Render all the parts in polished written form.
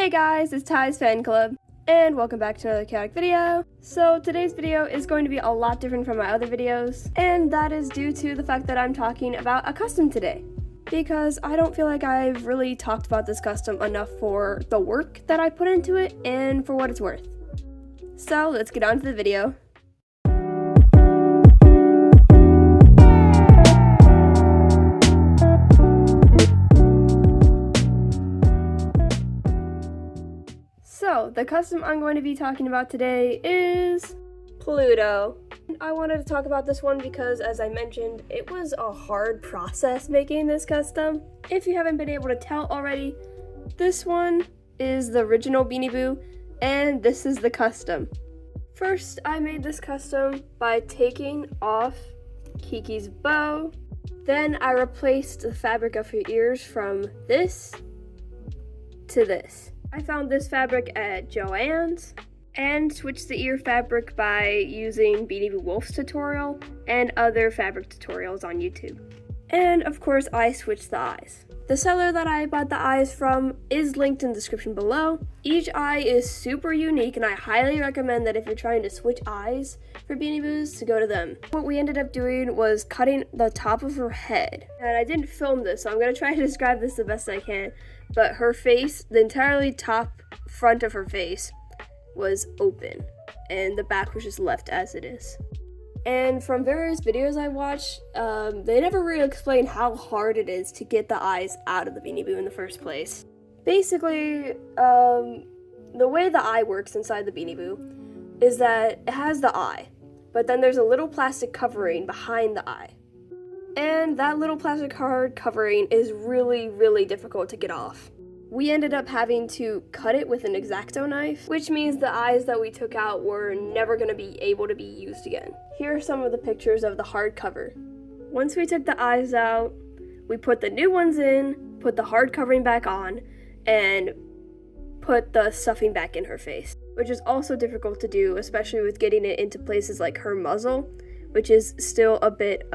Hey guys, it's Ty's Fan Club, and welcome back to another chaotic video. So today's video is going to be a lot different from my other videos, and that is due to the fact that I'm talking about a custom today. Because I don't feel like I've really talked about this custom enough for the work that I put into it and for what it's worth. So let's get on to the video. So, the custom I'm going to be talking about today is Pluto. I wanted to talk about this one because, as I mentioned, it was a hard process making this custom. If you haven't been able to tell already, this one is the original Beanie Boo, and this is the custom. First, I made this custom by taking off Kiki's bow. Then I replaced the fabric of her ears from this to this. I found this fabric at Joann's and switched the ear fabric by using Beanie Boo Wolf's tutorial and other fabric tutorials on YouTube. And of course, I switched the eyes. The seller that I bought the eyes from is linked in the description below. Each eye is super unique, and I highly recommend that if you're trying to switch eyes for Beanie Boos, to go to them. What we ended up doing was cutting the top of her head. And I didn't film this, so I'm going to try to describe this the best I can. But her face, the entirely top front of her face, was open, and the back was just left as it is. And from various videos I watched, they never really explain how hard it is to get the eyes out of the Beanie Boo in the first place. Basically, the way the eye works inside the Beanie Boo is that it has the eye, but then there's a little plastic covering behind the eye. And that little plastic card covering is really difficult to get off. We ended up having to cut it with an X-Acto knife, which means the eyes that we took out were never going to be able to be used again. Here are some of the pictures of the hard cover. Once we took the eyes out, we put the new ones in, put the hard covering back on, and put the stuffing back in her face, which is also difficult to do, especially with getting it into places like her muzzle, which is still a bit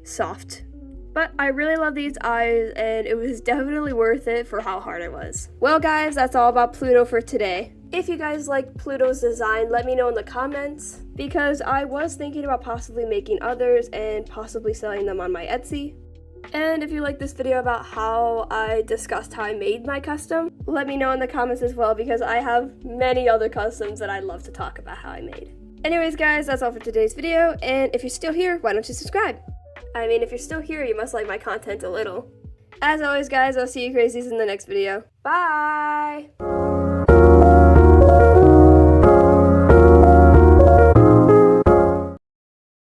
soft. But I really love these eyes, and it was definitely worth it for how hard it was. Well guys, that's all about Pluto for today. If you guys like Pluto's design, let me know in the comments, because I was thinking about possibly making others and possibly selling them on my Etsy. And if you like this video about how I discussed how I made my custom, let me know in the comments as well, because I have many other customs that I'd love to talk about how I made. Anyways guys, that's all for today's video, and if you're still here, why don't you subscribe? I mean, if you're still here, you must like my content a little. As always guys, I'll see you crazies in the next video. Bye!